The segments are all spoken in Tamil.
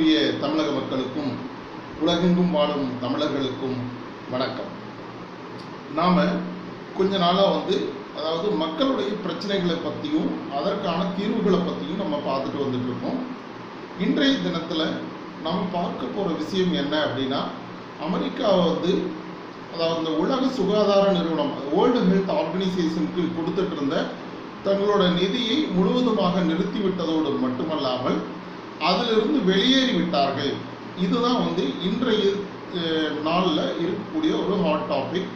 அன்பிற்குரிய தமிழக மக்களுக்கும் உலகெங்கும் வாழும் தமிழர்களுக்கும் வணக்கம். நாம் கொஞ்ச நாளாக அதாவது மக்களுடைய பிரச்சனைகளை பற்றியும் அதற்கான தீர்வுகளை பற்றியும் நம்ம பார்த்துட்டு வந்துட்டு இருக்கோம். இன்றைய தினத்தில் நம்ம பார்க்க போகிற விஷயம் என்ன அப்படின்னா, அமெரிக்கா அதாவது இந்த உலக சுகாதார நிறுவனம் வேர்ல்டு ஹெல்த் ஆர்கனைசேஷனுக்கு கொடுத்துட்டு இருந்த தங்களோட நிதியை முழுவதுமாக நிறுத்திவிட்டதோடு மட்டுமல்லாமல் அதிலிருந்து வெளியேறிவிட்டார்கள். இதுதான் இன்றைய நாளில் இருக்கக்கூடிய ஒரு ஹாட் டாபிக்.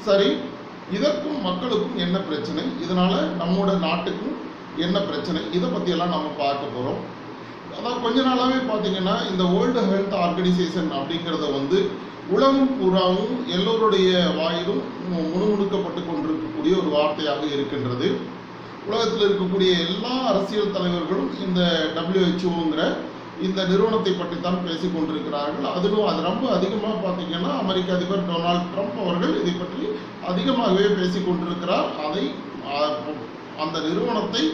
சரி, இதற்கும் மக்களுக்கும் என்ன பிரச்சனை, இதனால் நம்மோட நாட்டுக்கும் என்ன பிரச்சனை, இதை பற்றியெல்லாம் நம்ம பார்க்க போகிறோம். அதான் கொஞ்ச நாளாகவே பார்த்தீங்கன்னா இந்த வேர்ல்டு ஹெல்த் ஆர்கனைசேஷன் அப்படிங்கிறத உலகம் பூராவும் எல்லோருடைய வாயிலும் முணுமுணுக்கப்பட்டு கொண்டிருக்கக்கூடிய ஒரு வார்த்தையாக இருக்கின்றது. உலகத்தில் இருக்கக்கூடிய எல்லா அரசியல் தலைவர்களும் இந்த WHO இந்த நிறுவனத்தை பற்றி தான் பேசி கொண்டிருக்கிறார்கள். அதிலும் அது ரொம்ப அதிகமாக பார்த்தீங்கன்னா அமெரிக்க அதிபர் டொனால்ட் ட்ரம்ப் அவர்கள் இதை பற்றி அதிகமாகவே பேசி கொண்டிருக்கிறார். அந்த நிறுவனத்தை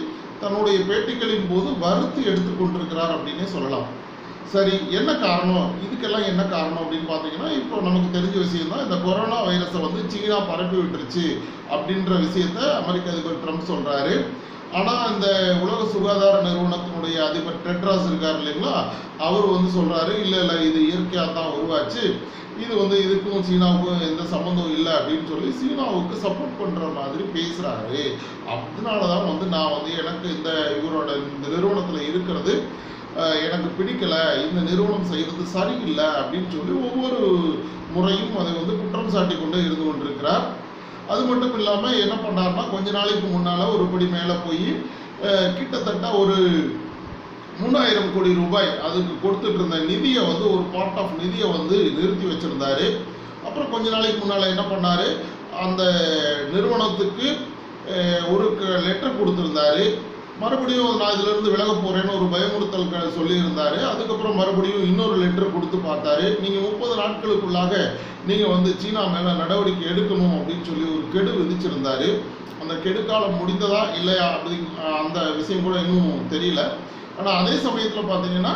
தன்னுடைய பேட்டிகளின் போது வறுத்து எடுத்து கொண்டிருக்கிறார் அப்படின்னே சொல்லலாம். சரி, என்ன காரணம், இதுக்கெல்லாம் என்ன காரணம் அப்படின்னு பார்த்தீங்கன்னா, இப்போ நமக்கு தெரிஞ்ச விஷயம் தான், இந்த கொரோனா வைரஸை சீனா பரப்பி விட்டுருச்சு அப்படின்ற விஷயத்த அமெரிக்க அதிபர் ட்ரம்ப் சொல்கிறாரு. ஆனால் இந்த உலக சுகாதார நிறுவனத்தினுடைய அதிபர் டெட்ராஸ் இருக்கார் இல்லைங்களா, அவர் சொல்கிறாரு, இல்லை இது இயற்கையாக தான் உருவாச்சு, இது இதுக்கும் சீனாவுக்கும் எந்த சம்மந்தம் இல்லை அப்படின்னு சொல்லி சீனாவுக்கு சப்போர்ட் பண்ணுற மாதிரி பேசுகிறாரு. அதனால தான் நான் எனக்கு இவரோட இந்த நிறுவனத்தில் இருக்கிறது எனக்கு பிடிக்கலை, இந்த நிறுவனம் செய்கிறது சரியில்லை அப்படின்னு சொல்லி ஒவ்வொரு முறையும் அதை குற்றம் சாட்டி கொண்டே இருந்து கொண்டிருக்கிறார். அது மட்டும் இல்லாமல் என்ன பண்ணார்னா, கொஞ்ச நாளைக்கு முன்னால் ஒரு படி மேலே போய் கிட்டத்தட்ட ஒரு 3000 கோடி ரூபாய் அதுக்கு கொடுத்துட்டு இருந்த நிதியை ஒரு பார்ட் ஆஃப் நிதியை நிறுத்தி வச்சுருந்தாரு. அப்புறம் கொஞ்ச நாளைக்கு முன்னால் என்ன பண்ணார், அந்த நிறுவனத்துக்கு ஒரு லெட்டர் கொடுத்துருந்தாரு. மறுபடியும் நான் இதிலிருந்து விலக போகிறேன்னு ஒரு பயமுறுத்தல் சொல்லியிருந்தார். அதுக்கப்புறம் மறுபடியும் இன்னொரு லெட்டர் கொடுத்து பார்த்தாரு. நீங்கள் 30 நாட்களுக்குள்ளாக நீங்கள் சீனா மேலே நடவடிக்கை எடுக்கணும் அப்படின்னு சொல்லி ஒரு கெடு விதிச்சிருந்தார். அந்த கெடுக்காலம் முடிந்ததா இல்லையா அப்படி அந்த விஷயம் கூட இன்னும் தெரியல. ஆனால் அதே சமயத்தில் பார்த்தீங்கன்னா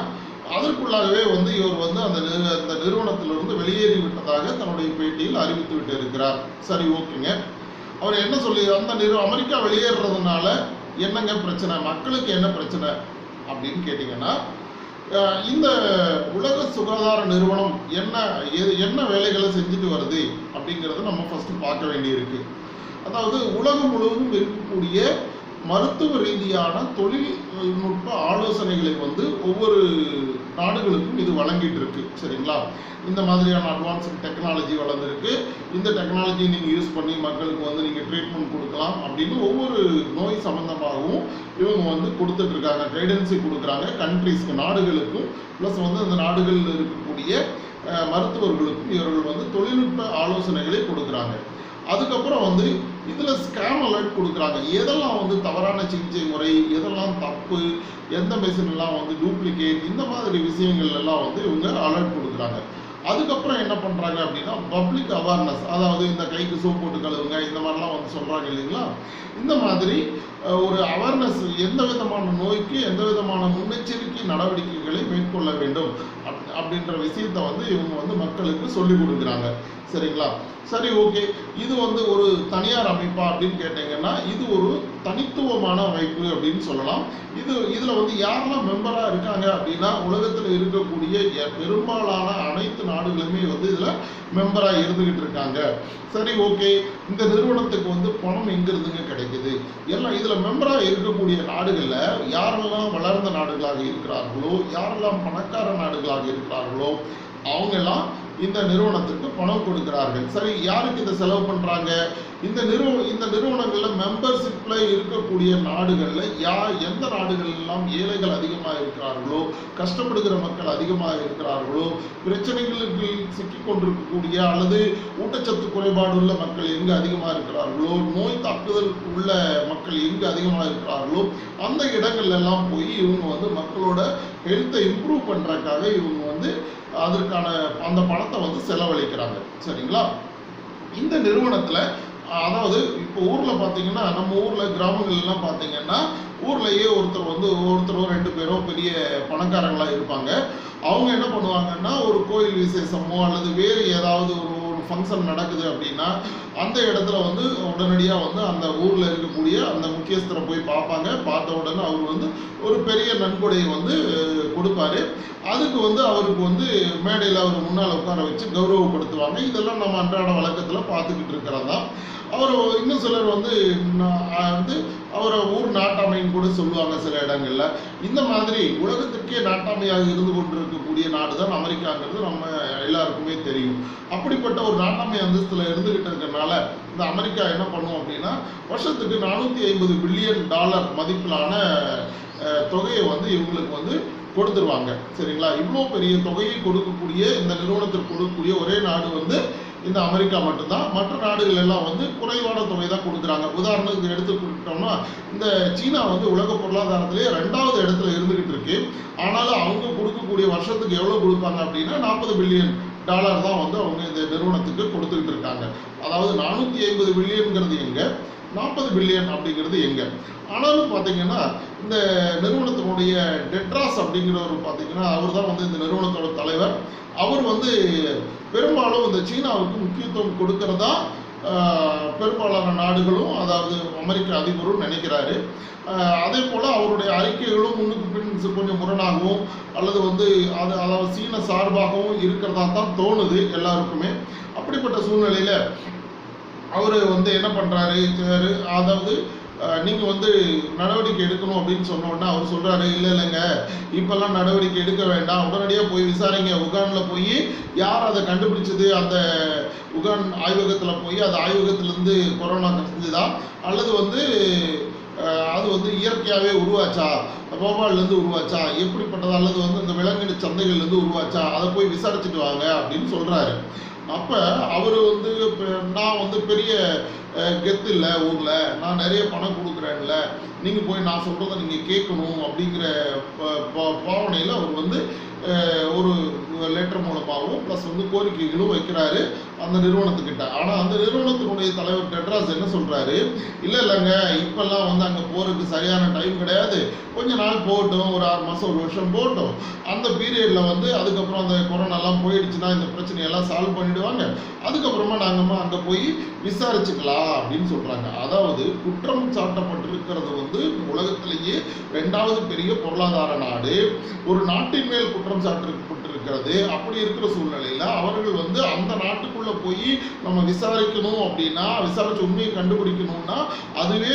அதற்குள்ளாகவே இவர் அந்த நிறுவனத்திலிருந்து வெளியேறி விட்டதாக தன்னுடைய பேட்டியில் அறிவித்து விட்டு இருக்கிறார். சரி, ஓகேங்க. அவர் என்ன சொல்லி அந்த அமெரிக்கா வெளியேறதுனால என்னங்க பிரச்சனை, மக்களுக்கு என்ன பிரச்சனை அப்படின்னு கேட்டிங்கன்னா, இந்த உலக சுகாதார நிறுவனம் என்ன வேலைகளை செஞ்சுட்டு வருது அப்படிங்கிறத நம்ம ஃபஸ்ட்டு பார்க்க வேண்டியிருக்கு. அதாவது உலகம் முழுவதும் இருக்கக்கூடிய மருத்துவ ரீதியான தொழில்நுட்ப ஆலோசனைகளை ஒவ்வொரு நாடுகளுக்கும் இது வழங்கிட்டு இருக்கு. சரிங்களா, இந்த மாதிரியான அட்வான்ஸ்டு டெக்னாலஜி வளர்ந்துருக்கு, இந்த டெக்னாலஜி நீங்கள் யூஸ் பண்ணி மக்களுக்கு நீங்கள் ட்ரீட்மெண்ட் கொடுக்கலாம் அப்படின்னு ஒவ்வொரு நோய் சம்மந்தமாகவும் இவங்க கொடுத்துட்டு இருக்காங்க. கைடன்ஸை கொடுக்குறாங்க கண்ட்ரீஸ்க்கு, நாடுகளுக்கும், ப்ளஸ் அந்த நாடுகளில் இருக்கக்கூடிய மருத்துவர்களுக்கும் இவர்கள் தொழில்நுட்ப ஆலோசனைகளை கொடுக்குறாங்க. அதுக்கப்புறம் இதில் ஸ்கேம் அலர்ட் கொடுக்குறாங்க. எதெல்லாம் தவறான சிகிச்சை முறை, எதெல்லாம் தப்பு, எந்த மெஷின்லாம் டூப்ளிகேட், இந்த மாதிரி விஷயங்கள் எல்லாம் இவங்க அலர்ட் கொடுக்குறாங்க. அதுக்கப்புறம் என்ன பண்ணுறாங்க அப்படின்னா, பப்ளிக் அவேர்னஸ், அதாவது இந்த கைக்கு சோப் போட்டு கழுவுங்க, இந்த மாதிரிலாம் சொல்கிறாங்க இல்லைங்களா. இந்த மாதிரி ஒரு அவேர்னஸ், எந்த விதமான நோய்க்கு எந்த விதமான முன்னெச்சரிக்கை நடவடிக்கைகளை மேற்கொள்ள வேண்டும் அப்படின்ற விஷயத்தை இவங்க மக்களுக்கு சொல்லிக் கொடுக்குறாங்க. சரிங்களா, சரி, ஓகே. இது ஒரு தனியார் அமைப்பா அப்படின்னு கேட்டிங்கன்னா, இது ஒரு தனித்துவமான அமைப்பு அப்படின்னு சொல்லலாம். இதில் யாரெல்லாம் மெம்பராக இருக்காங்க அப்படின்னா, உலகத்தில் இருக்கக்கூடிய பெரும்பாலான அனைத்து நாடுகளுமே இதில் மெம்பராக இருந்துகிட்டு இருக்காங்க. சரி, ஓகே. இந்த நிறுவனத்துக்கு பணம் எங்கிருந்துங்க கிடைக்குது, எல்லாம் இதில் மெம்பராக இருக்கக்கூடிய நாடுகளில் யாரெல்லாம் வளர்ந்த நாடுகளாக இருக்கிறார்களோ, யாரெல்லாம் பணக்கார நாடுகளாக இருக்கிறார்களோ அவங்கெல்லாம் இந்த நிறுவனத்துக்கு பணம் கொடுக்கிறார்கள். சரி, யாருக்கு இதை செலவு பண்ணுறாங்க, இந்த நிறுவனங்களில் மெம்பர்ஷிப்பில் இருக்கக்கூடிய நாடுகளில் எந்த நாடுகளெல்லாம் ஏழைகள் அதிகமாக இருக்கிறார்களோ, கஷ்டப்படுகிற மக்கள் அதிகமாக இருக்கிறார்களோ, பிரச்சனைகளுக்கு சிக்கிக் கொண்டிருக்கக்கூடிய அல்லது ஊட்டச்சத்து குறைபாடு உள்ள மக்கள் எங்கே அதிகமாக இருக்கிறார்களோ, நோய் தாக்குதல் உள்ள மக்கள் எங்கே அதிகமாக இருக்கிறார்களோ அந்த இடங்கள்லாம் போய் இவங்க மக்களோட ஹெல்த்தை இம்ப்ரூவ் பண்ணுறதுக்காக இவங்க அதற்கான அந்த பணத்தை செலவழிக்கிறாங்க. சரிங்களா, இந்த நிறுவனத்தில் அதாவது இப்போ ஊரில் பார்த்தீங்கன்னா, நம்ம ஊரில் கிராமங்கள்லாம் பார்த்தீங்கன்னா, ஊர்லேயே ஒருத்தரோ 2 பேரோ பெரிய பணக்காரங்களாக இருப்பாங்க. அவங்க என்ன பண்ணுவாங்கன்னா, ஒரு கோயில் விசேஷமோ அல்லது வேறு ஏதாவது ஒரு ஃபங்க்ஷன் நடக்குது அப்படின்னா, அந்த இடத்துல உடனடியாக அந்த ஊரில் இருக்கக்கூடிய அந்த முக்கியஸ்தரை போய் பார்ப்பாங்க. பார்த்த உடனே அவர் ஒரு பெரிய நன்கொடையை கொடுப்பாரு. அதுக்கு அவருக்கு மேடையில் அவர் முன்னால் உட்கார வச்சு கௌரவப்படுத்துவாங்க. இதெல்லாம் நம்ம அன்றாட வழக்கத்தில் பார்த்துக்கிட்டு இருக்கிறதா. அவர் இன்னும் சிலர் அவரை ஊர் நாட்டாமைன்னு கூட சொல்லுவாங்க சில இடங்கள்ல. இந்த மாதிரி உலகத்திற்கே நாட்டாமையாக இருந்து கொண்டிருக்கக்கூடிய நாடு தான் அமெரிக்காங்கிறது நம்ம எல்லாருக்குமே தெரியும். அப்படிப்பட்ட ஒரு நாட்டாமை அந்தஸ்துல இருந்துகிட்டு இருக்கிறதுனால இந்த அமெரிக்கா என்ன பண்ணும் அப்படின்னா, வருஷத்துக்கு $450 பில்லியன் மதிப்பிலான தொகையை இவங்களுக்கு கொடுத்துருவாங்க. சரிங்களா? இவ்வளோ பெரிய தொகையை கொடுக்கக்கூடிய இந்த நிறுவனத்திற்கு கொடுக்கக்கூடிய ஒரே நாடு இந்த அமெரிக்கா மட்டும்தான். மற்ற நாடுகள் எல்லாம் குறைவான தொகை தான் கொடுக்குறாங்க. உதாரணத்துக்கு எடுத்துக்கிட்டோம்னா, இந்த சீனா உலக பொருளாதாரத்திலே 2வது இடத்துல இருந்துகிட்டு இருக்கு. ஆனாலும் அவங்க கொடுக்கக்கூடிய வருஷத்துக்கு எவ்வளோ கொடுப்பாங்க அப்படின்னா $40 பில்லியன் தான் அவங்க இந்த நிறுவனத்துக்கு கொடுத்துக்கிட்டு இருக்காங்க. அதாவது 450 பில்லியன்ங்கிறது எங்க, 40 பில்லியன் அப்படிங்கிறது எங்க? ஆனாலும் பார்த்தீங்கன்னா, இந்த நிறுவனத்தினுடைய டெட்ராஸ் அப்படிங்கிறவர் பார்த்தீங்கன்னா, அவர் தான் இந்த நிறுவனத்தோட தலைவர். அவர் பெரும்பாலும் இந்த சீனாவுக்கு முக்கியத்துவம் கொடுக்கறதா பெரும்பாலான நாடுகளும், அதாவது அமெரிக்க அதிபரும் நினைக்கிறாரு. அதே போல் அவருடைய அறிக்கைகளும் முன்னுக்கு பின் கொஞ்சம் முரணாகவும் அல்லது அதாவது சீன சார்பாகவும் இருக்கிறதா தான் தோணுது எல்லாருக்குமே. அப்படிப்பட்ட சூழ்நிலையில் அவர் என்ன பண்ணுறாரு, அதாவது நீங்கள் நடவடிக்கை எடுக்கணும் அப்படின்னு சொன்னோன்னா அவர் சொல்கிறாரு, இல்லைங்க இப்போல்லாம் நடவடிக்கை எடுக்க வேண்டாம், உடனடியாக போய் விசாரிங்க. உகானில் போய் யார் அதை கண்டுபிடிச்சது, அந்த உகான் ஆய்வகத்தில் போய் அந்த ஆய்வகத்திலேருந்து கொரோனா கசிஞ்சுதா அல்லது அது இயற்கையாகவே உருவாச்சா, போபால்லேருந்து உருவாச்சா, எப்படிப்பட்டதா, அல்லது இந்த விலங்கின சந்தைகள்லேருந்து உருவாச்சா, அதை போய் விசாரிச்சுட்டு வாங்க அப்படின்னு சொல்கிறாரு. அப்போ அவர் நான் பெரிய கெத்து இல்லை ஊரில், நான் நிறைய பணம் கொடுக்குறேன்ல, நீங்கள் போய் நான் சொல்கிறத நீங்கள் கேட்கணும் அப்படிங்கிற பாவனையில் அவர் ஒரு லெட்டர் மூலமாகவும் ப்ளஸ் கோரிக்கைகளும் வைக்கிறாரு அந்த நிறுவனத்துக்கிட்ட. ஆனால் அந்த நிறுவனத்தினுடைய தலைவர் டெட்ராஸ் என்ன சொல்கிறாரு, இல்லைங்க இப்போல்லாம் அங்கே போகிறதுக்கு சரியான டைம் கிடையாது, கொஞ்ச நாள் போகட்டும், ஒரு 6 மாதம் 1 வருஷம் போகட்டும், அந்த பீரியடில் அதுக்கப்புறம் அந்த கொரோனாலாம் போயிடுச்சுன்னா இந்த பிரச்சனையெல்லாம் சால்வ் பண்ணிடுவாங்க, அதுக்கப்புறமா நாங்கள் அங்கே போய் விசாரிச்சுக்கலாம் அப்படின்னு சொல்கிறாங்க. அதாவது குற்றம் சாட்டப்பட்டிருக்கிறது உலகத்திலேயே 2வது பெரிய பொருளாதார நாடு, ஒரு நாட்டின் மேல் குற்றம் சாட்டப்பட்டிருக்கிறது. அப்படி இருக்கிற சூழ்நிலையில் அவர்கள் அந்த நாட்டுக்குள்ளே போய் நம்ம விசாரிக்கணும் அப்படின்னா, விசாரிச்சு உண்மையை கண்டுபிடிக்கணும்னா அதுவே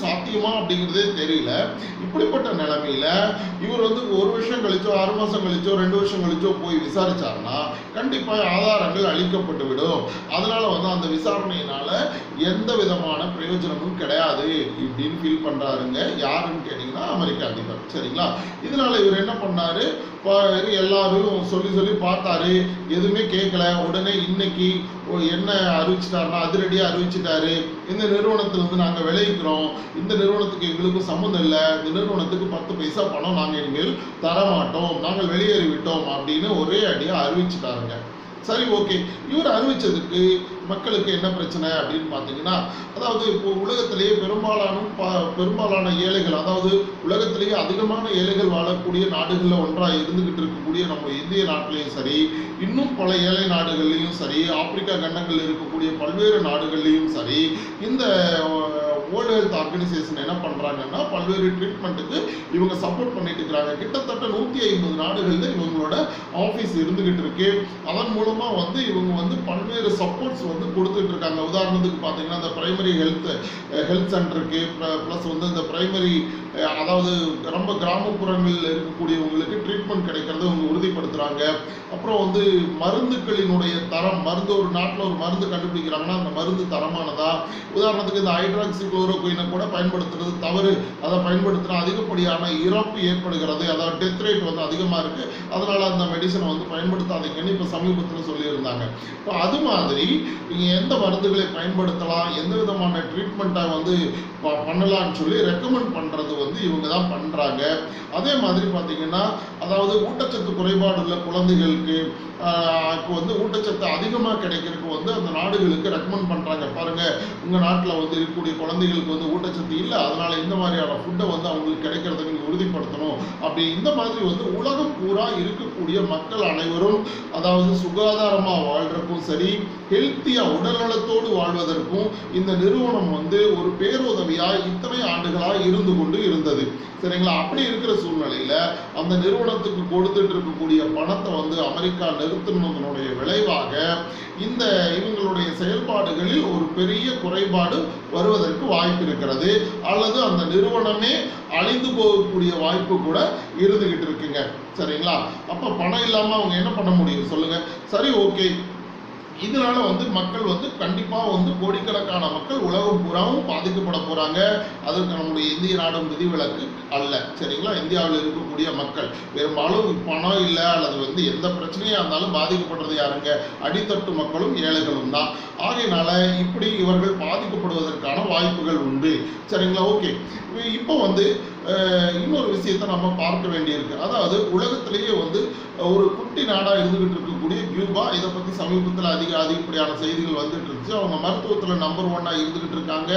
சாத்தியமா அப்படிங்கிறதே தெரியல. இப்படிப்பட்ட நிலைமையில இவர் 1 வருஷம் கழிச்சோ 6 மாதம் கழிச்சோ 2 வருஷம் கழிச்சோ போய் விசாரிச்சாருன்னா கண்டிப்பாக ஆதாரங்கள் அளிக்கப்பட்டு விடும். அதனால அந்த விசாரணையினால எந்த விதமான பிரயோஜனமும் கிடையாது இப்படின்னு ஃபீல் பண்றாருங்க. யாருன்னு கேட்டீங்கன்னா அமெரிக்க அதிபர். சரிங்களா? இதனால இவர் என்ன பண்ணாரு, எல்லாரும் சொல்லி பார்த்தாரு, எதுவுமே கேட்கல. உடனே இன்னைக்கு என்ன அறிவிச்சிட்டாருன்னா அதிரடியாக அறிவிச்சிட்டாரு, இந்த நிறுவனத்தில் நாங்கள் விளைவிக்கிறோம், இந்த நிறுவனத்துக்கு எங்களுக்கும் சம்மந்தம் இல்லை, இந்த நிறுவனத்துக்கு 10 பைசா பணம் நாங்கள் இனிமேல் தரமாட்டோம், நாங்கள் வெளியேறிவிட்டோம் அப்படின்னு ஒரே அடியாக அறிவிச்சிட்டாருங்க. சரி, ஓகே. இவர் அறிவிச்சதுக்கு மக்களுக்கு என்ன பிரச்சனை அப்படின்னு பார்த்தீங்கன்னா, அதாவது இப்போ உலகத்திலேயே பெரும்பாலான ஏழைகள், அதாவது உலகத்திலேயே அதிகமான ஏழைகள் வாழக்கூடிய நாடுகளில் ஒன்றாக இருந்துகிட்டு இருக்கக்கூடிய நம்ம இந்திய நாட்டிலையும் சரி, இன்னும் பல ஏழை நாடுகள்லையும் சரி, ஆப்பிரிக்கா கண்டங்களில் இருக்கக்கூடிய பல்வேறு நாடுகள்லையும் சரி, இந்த வேர்ல்டு ஹெல்த் ஆர்கனைசேஷன் என்ன பண்ணுறாங்கன்னா பல்வேறு ட்ரீட்மெண்ட்டுக்கு இவங்க சப்போர்ட் பண்ணிட்டு இருக்கிறாங்க. கிட்டத்தட்ட 150 நாடுகளில் இவங்களோட ஆஃபீஸ் இருந்துகிட்டு இருக்கு. அதன் மூலமாக இவங்க பல்வேறு சப்போர்ட்ஸ் கொடுத்துட்டு இருக்காங்க. உதாரணத்துக்கு பார்த்தீங்கன்னா இந்த பிரைமரி ஹெல்த் சென்டருக்கு ப்ளஸ் இந்த பிரைமரி, அதாவது ரொம்ப கிராமப்புறங்களில் இருக்கக்கூடியவங்களுக்கு ட்ரீட்மெண்ட் கிடைக்கிறத அவங்க உறுதிப்படுத்துகிறாங்க. அப்புறம் மருந்துகளினுடைய தரம், ஒரு நாட்டில் ஒரு மருந்து கண்டுபிடிக்கிறாங்கன்னா அந்த மருந்து தரமானதா, உதாரணத்துக்கு இந்த ஹைட்ராக்சிக்ளோரோகுயினை கூட பயன்படுத்துறது தவறு, அதை பயன்படுத்தினா அதிகப்படியான இறப்பு ஏற்படுகிறது, அதாவது டெத் ரேட் அதிகமாக இருக்குது, அதனால அந்த மெடிசனை பயன்படுத்தாதீங்கன்னு இப்போ சமீபத்தில் சொல்லியிருந்தாங்க. இப்போ அது மாதிரி நீங்கள் எந்த மருந்துகளை பயன்படுத்தலாம், எந்த விதமான ட்ரீட்மெண்ட்டை பண்ணலான்னு சொல்லி ரெக்கமெண்ட் பண்ணுறது இவங்க தான் பண்ணுறாங்க. அதே மாதிரி பார்த்தீங்கன்னா, அதாவது ஊட்டச்சத்து குறைபாடு உள்ள குழந்தைகளுக்கு, வந்து ஊட்டச்சத்து அதிகமாக கிடைக்கிறதுக்கு வந்து அந்த நாடுகளுக்கு ரெக்கமெண்ட் பண்ணுறாங்க. பாருங்கள், உங்கள் நாட்டில் வந்து இருக்கக்கூடிய குழந்தைகளுக்கு வந்து ஊட்டச்சத்து இல்லை, அதனால் இந்த மாதிரியான ஃபுட்டை வந்து அவங்களுக்கு கிடைக்கிறத நீங்கள் உறுதிப்படுத்தணும். அப்படி இந்த மாதிரி வந்து உலகம் பூரா இருக்கக்கூடிய மக்கள் அனைவரும், அதாவது சுகாதாரமாக வாழ்றதுக்கும் சரி, ஹெல்த்தியாக உடல்நலத்தோடு வாழ்வதற்கும் இந்த நிறுவனம் வந்து ஒரு பேருதவியாக இத்தனை ஆண்டுகளாக இருந்து கொண்டு இருந்தது. சரிங்களா? அப்படி இருக்கிற சூழ்நிலையில் அந்த நிறுவனத்துக்கு கொடுத்துட்டு இருக்கக்கூடிய பணத்தை வந்து அமெரிக்கா நிறுத்தினதனுடைய விளைவாக இந்த இவங்களுடைய செயல்பாடுகளில் ஒரு பெரிய குறைபாடு வருவதற்கு வாய்ப்பு இருக்கிறது, அல்லது அந்த நிறுவனமே அழிந்து போகக்கூடிய வாய்ப்பு கூட இருந்துகிட்டு இருக்குங்க. சரிங்களா? அப்ப பணம் இல்லாம அவங்க என்ன பண்ண முடியும் சொல்லுங்க? சரி, ஓகே. இதனால வந்து மக்கள் வந்து கண்டிப்பா வந்து கோடிக்கணக்கான மக்கள் உலகம் பூராவும் பாதிக்கப்பட போறாங்க. அதற்கு நம்முடைய இந்திய நாடும் விதிவிலக்கு அல்ல. சரிங்களா? இந்தியாவில் இருக்கக்கூடிய மக்கள் பெரும்பாலும் பணம் இல்லை அல்லது வந்து எந்த பிரச்சனையா இருந்தாலும் பாதிக்கப்படுறது யாருங்க? அடித்தட்டு மக்களும் ஏழைகளும் தான். ஆகையினால இப்படி இவர்கள் பாதிக்கப்படுவதற்கான வாய்ப்புகள் உண்டு. சரிங்களா? ஓகே. இப்போ வந்து இன்னொரு விஷயத்தை நம்ம பார்க்க வேண்டியிருக்கு. அதாவது உலகத்திலேயே வந்து ஒரு குட்டி நாடாக இருந்துகிட்டு இருக்கக்கூடிய கியூபா, இதை பற்றி சமீபத்தில் அதிகப்படியான செய்திகள் வந்துட்டு இருந்துச்சு. அவங்க மருத்துவத்தில் நம்பர் 1 இருந்துகிட்டு இருக்காங்க.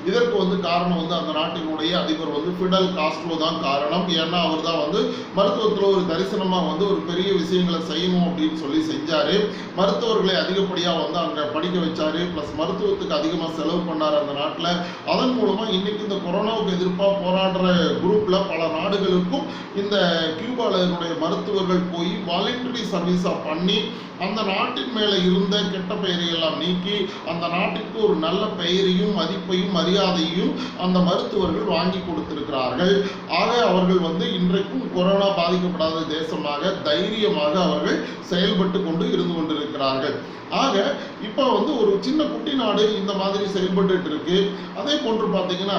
இதற்கு வந்து காரணம் வந்து அந்த நாட்டினுடைய அதிபர் வந்து ஃபிடல் காஸ்ட்ரோ தான் காரணம். ஏன்னா அவர் தான் வந்து மருத்துவத்தில் ஒரு தரிசனமாக வந்து ஒரு பெரிய விஷயங்களை செய்யணும் அப்படின்னு சொல்லி செஞ்சாரு. மருத்துவர்களை அதிகப்படியாக வந்து அங்கே படிக்க வச்சாரு. ப்ளஸ் மருத்துவத்துக்கு அதிகமாக செலவு பண்ணார் அந்த நாட்டில். அதன் மூலமாக இன்னைக்கு இந்த கொரோனாவுக்கு எதிர்ப்பாக போராடுற குரூப்ல பல நாடுகளுக்கும் இந்த கியூபாவினுடைய மருத்துவர்கள் போய் வாலண்டரி சர்வீஸா பண்ணி அந்த நாட்டின் மேல இருந்த கெட்ட பெயரை எல்லாம் நீக்கி அந்த நாட்டிற்கு ஒரு நல்ல பெயரையும் மதிப்பையும் மரியாதையும் அந்த மருத்துவர்கள் வாங்கி கொடுத்திருக்கிறார்கள். ஆக அவர்கள் வந்து இன்றைக்கும் கொரோனா பாதிக்கப்படாத தேசமாக தைரியமாக அவர்கள் செயல்பட்டு கொண்டு இருந்து கொண்டிருக்கிறார்கள். ஆக இப்போ வந்து ஒரு சின்ன குட்டி நாடு இந்த மாதிரி செயல்பட்டு இருக்கு. அதே போன்று பார்த்தீங்கன்னா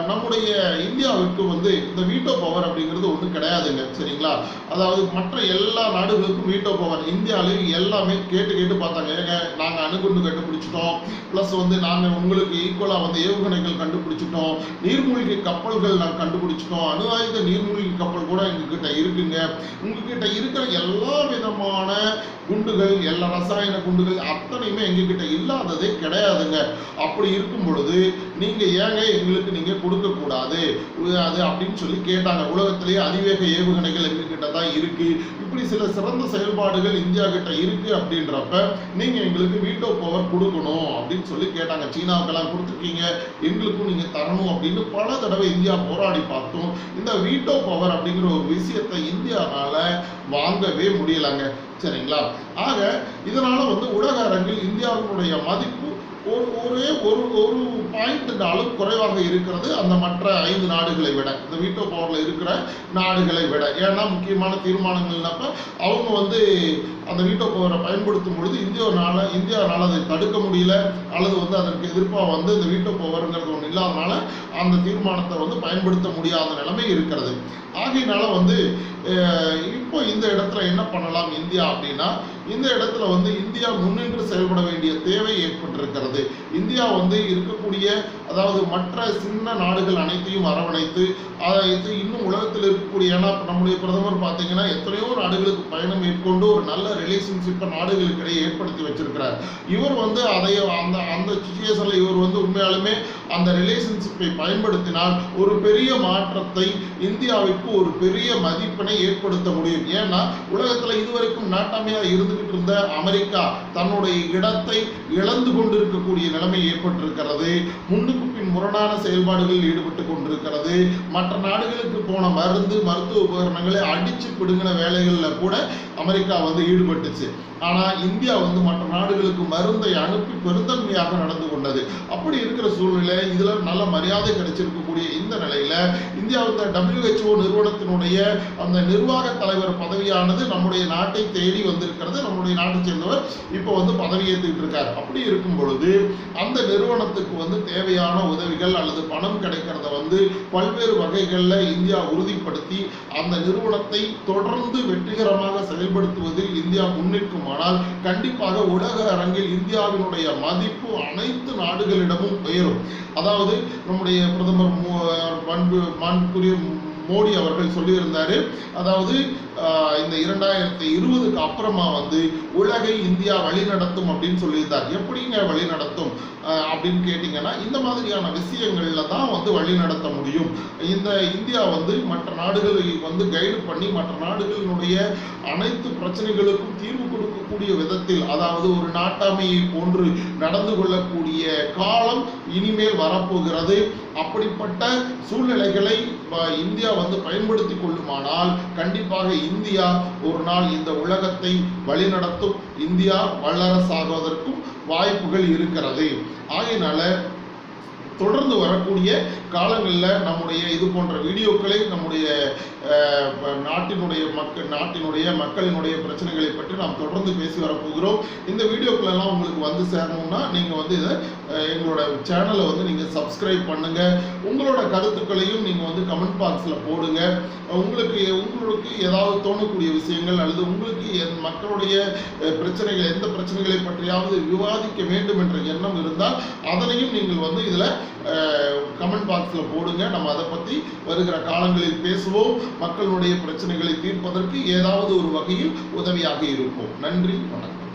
நம்முடைய இந்தியாவுக்கு வந்து இந்த வீட்டோ பவர் அப்படிங்கிறது ஒன்றும் கிடையாதுங்க. சரிங்களா? அதாவது மற்ற எல்லா நாடுகளுக்கும் வீட்டோ பவர். இந்தியாவிலையும் எல்லாமே கேட்டு பார்த்தாங்க. ஏங்க, நாங்கள் அணுகுண்டு கண்டுபிடிச்சிட்டோம், ப்ளஸ் வந்து நாங்கள் உங்களுக்கு ஈக்குவலாக வந்து ஏவுகணைகள் கண்டுபிடிச்சிட்டோம், நீர்மூழ்கி கப்பல்கள் நாங்கள் கண்டுபிடிச்சிட்டோம், அணு ஆயுத நீர்மூழ்கி கப்பல் கூட எங்ககிட்ட இருக்குங்க. உங்ககிட்ட இருக்கிற எல்லா விதமான குண்டுகள், எல்லா ரசாயன குண்டுகள் அத்தனையுமே எங்ககிட்ட இல்லாததே கிடையாதுங்க. அப்படி இருக்கும் பொழுது நீங்க ஏங்க எங்களுக்கு நீங்க கொடுக்க கூடாது அது அப்படின்னு சொல்லி கேட்டாங்க. உலகத்திலேயே அதிவேக ஏவுகணைகள் எங்ககிட்ட தான் இருக்கு, இப்படி சில சிறந்த செயல்பாடுகள் இந்தியா கிட்ட இருக்கு அப்படின்றப்ப நீங்க எங்களுக்கு வீட்டோ பவர் கொடுக்கணும் அப்படின்னு சொல்லி கேட்டாங்க. சீனாவுக்கெல்லாம் கொடுத்துருக்கீங்க, எங்களுக்கும் நீங்க தரணும் அப்படின்னு பல தடவை இந்தியா போராடி பார்த்தோம். இந்த வீட்டோ பவர் அப்படிங்கிற ஒரு விஷயத்தை இந்தியானால வாங்கவே முடியலங்க. சரிங்களா? ஆக இதனால வந்து உலக அரங்கில் இந்தியாவினுடைய மதிப்பு ஒரே ஒரு பாயிண்ட்னாலும் குறைவாக இருக்கிறது அந்த மற்ற 5 நாடுகளை விட, இந்த வீட்டோ பவர்ல இருக்கிற நாடுகளை விட. ஏன்னா முக்கியமான தீர்மானங்கள்னப்ப அவங்க வந்து அந்த வீட்டோ பவரை பயன்படுத்தும் பொழுது இந்தியானால அதை தடுக்க முடியல, அல்லது வந்து அதற்கு எதிர்ப்பாக வந்து இந்த வீட்டோ பவர்ங்கிறது ஒன்று இல்லாதனால அந்த தீர்மானத்தை வந்து பயன்படுத்த முடியாத நிலைமை இருக்கிறது. ஆகையினால வந்து இப்போ இந்த இடத்துல என்ன பண்ணலாம் இந்தியா அப்படின்னா, இந்த இடத்துல வந்து இந்தியா முன்னின்று செயல்பட வேண்டிய தேவை ஏற்பட்டிருக்கிறது. இந்தியா வந்து இருக்கக்கூடிய, அதாவது மற்ற சின்ன நாடுகள் அனைத்தையும் அரவணைத்து இன்னும் உலகத்தில் இருக்கக்கூடிய, ஏன்னா நம்முடைய பிரதமர் பார்த்தீங்கன்னா எத்தனையோ நாடுகளுக்கு பயணம் மேற்கொண்டு ஒரு நல்ல ரிலேஷன்ஷிப்பை நாடுகளுக்கு இடையே ஏற்படுத்தி வச்சிருக்கிறார். இவர் வந்து அதை அந்த சிச்சுவேஷன்ல இவர் வந்து உண்மையாலுமே அந்த ரிலேஷன்ஷிப்பை பயன்படுத்தினால் ஒரு பெரிய மாற்றத்தை, இந்தியாவிற்கு ஒரு பெரிய மதிப்பினை ஏற்படுத்த முடியும். ஏன்னா உலகத்துல இதுவரைக்கும் நாட்டாமையா இருந்துகிட்டு இருந்த அமெரிக்கா தன்னுடைய இடத்தை இழந்து கொண்டிருக்கக்கூடிய நிலைமை ஏற்பட்டிருக்கிறது. முன்னுக்கு பின் முரணான செயல்பாடுகளில் ஈடுபட்டு கொண்டிருக்கிறது. மற்ற நாடுகளுக்கு போன மருத்துவ உபகரணங்களை அடிச்சு பிடுங்கின வேலைகளில் கூட அமெரிக்கா வந்து ஈடுபட்டுச்சு. ஆனா இந்தியா வந்து மற்ற நாடுகளுக்கு மருந்தை அனுப்பி பெருந்தன்மையாக நடந்து கொண்டது. அப்படி இருக்கிற சூழ்நிலை, இதுல நல்ல மரியாதை கிடைச்சிருக்கக்கூடிய இந்த நிலையில இந்தியா WHO நிறுவனத்தினுடைய அந்த நிர்வாக தலைவர் பதவியானது நம்முடைய நாட்டை தேடி வந்திருக்கிறது. நம்முடைய நாட்டை சேர்ந்தவர் இப்போ வந்து பதவியேற்றுக்கிட்டு இருக்காரு. அப்படி இருக்கும் பொழுது அந்த நிறுவனத்துக்கு வந்து தேவையான உதவிகள் அல்லது பணம் கிடைக்கிறத வந்து பல்வேறு வகைகளில் இந்தியா உறுதிப்படுத்தி அந்த நிறுவனத்தை தொடர்ந்து வெற்றிகரமாக செயல்படுத்துவதில் இந்தியா முன்னிற்குமானால் கண்டிப்பாக உலக அரங்கில் இந்தியாவினுடைய மதிப்பு அனைத்து நாடுகளிடமும் உயரும். அதாவது நம்முடைய பிரதமர் மாண்புக்குரிய மோடி அவர்கள் சொல்லியிருந்தாரு, அதாவது இந்த 2020க்கு அப்புறமா வந்து உலகை இந்தியா வழிநடத்தும் அப்படின்னு சொல்லியிருந்தார். எப்படிங்க வழிநடத்தும் அப்படின்னு கேட்டிங்கன்னா, இந்த மாதிரியான விஷயங்கள்ல தான் வந்து வழிநடத்த முடியும். இந்த இந்தியா வந்து மற்ற நாடுகளை வந்து கைடு பண்ணி மற்ற நாடுகளினுடைய அனைத்து பிரச்சனைகளுக்கும் தீர்வு கொடுக்கக்கூடிய விதத்தில், அதாவது ஒரு நாட்டாமையை போன்று நடந்து கொள்ளக்கூடிய காலம் இனிமேல் வரப்போகிறது. அப்படிப்பட்ட சூழ்நிலைகளை இந்தியா வந்து பயன்படுத்தி கொள்ளுமானால் கண்டிப்பாக இந்தியா ஒரு நாள் இந்த உலகத்தை வழிநடத்தும், இந்தியா வல்லரசாகுவதற்கும் வாய்ப்புகள் இருக்கிறது. ஆகையினால தொடர்ந்து வரக்கூடிய காலங்களில் நம்முடைய இது போன்ற வீடியோக்களை நம்முடைய நாட்டினுடைய மக்களினுடைய பிரச்சனைகளை பற்றி நாம் தொடர்ந்து பேசி வரப்போகிறோம். இந்த வீடியோக்கள் எல்லாம் உங்களுக்கு வந்து சேரணும்னா நீங்கள் வந்து இதை எங்களோட சேனலை வந்து நீங்கள் சப்ஸ்கிரைப் பண்ணுங்க. உங்களோட கருத்துக்களையும் நீங்கள் வந்து கமெண்ட் பாக்ஸில் போடுங்க. உங்களுக்கு ஏதாவது தோணக்கூடிய விஷயங்கள் அல்லது உங்களுக்கு மக்களுடைய பிரச்சனைகள், எந்த பிரச்சனைகளை பற்றியாவது விவாதிக்க வேண்டும் என்ற எண்ணம் இருந்தால் அதனையும் நீங்கள் வந்து இதில் கமெண்ட் பாக்ஸில் போடுங்க. நம்ம அதை பற்றி வருகிற காலங்களில் பேசுவோம். மக்களுடைய பிரச்சனைகளை தீர்ப்பதற்கு ஏதாவது ஒரு வகையில் உதவியாக இருப்போம். நன்றி, வணக்கம்.